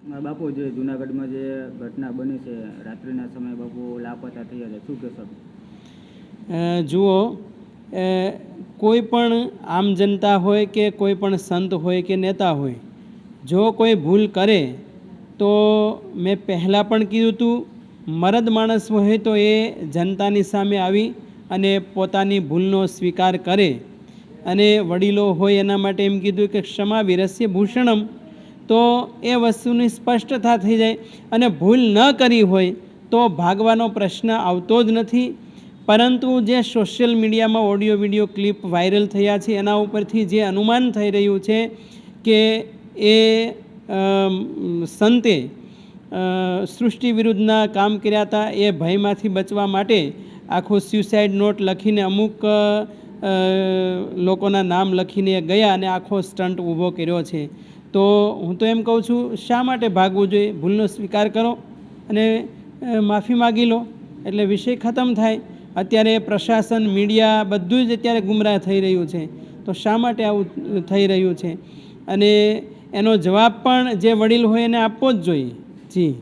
બાપુ જે જૂનાગઢમાં જે ઘટના બની છે, રાત્રિના સમયે બાપુ લાપતા થયા છે, શું કહેશો? જુઓ, કોઈ પણ આમ જનતા હોય કે કોઈ પણ સંત હોય કે નેતા હોય, જો કોઈ ભૂલ કરે તો મેં પહેલાં પણ કીધું હતું, મરદ માણસ હોય તો એ જનતાની સામે આવી અને પોતાની ભૂલનો સ્વીકાર કરે, અને વડીલો હોય એના માટે એમ કીધું કે ક્ષમા વિરસ્ય ભૂષણમ, તો એ વસ્તુની સ્પષ્ટતા થઈ જાય. અને ભૂલ ન કરી હોય તો ભાગવાનો પ્રશ્ન આવતો જ નથી. પરંતુ જે સોશિયલ મીડિયામાં ઓડિયો વિડીયો ક્લિપ વાયરલ થયા છે એના ઉપરથી જે અનુમાન થઈ રહ્યું છે કે એ સંતે સૃષ્ટિ વિરુદ્ધના કામ કર્યા હતા, એ ભયમાંથી બચવા માટે આખો સ્યુસાઇડ નોટ લખીને અમુક લોકોના નામ લખીને ગયા અને આખો સ્ટન્ટ ઊભો કર્યો છે. તો હું તો એમ કહું છું, શા માટે ભાગવું જોઈએ? ભૂલનો સ્વીકાર કરો અને માફી માગી લો, એટલે વિષય ખતમ થાય. અત્યારે પ્રશાસન, મીડિયા બધું જ અત્યારે ગુમરાહ થઈ રહ્યું છે, તો શા માટે આવું થઈ રહ્યું છે? અને એનો જવાબ પણ જે વડીલ હોય એને આપવો જ જોઈએ. જી.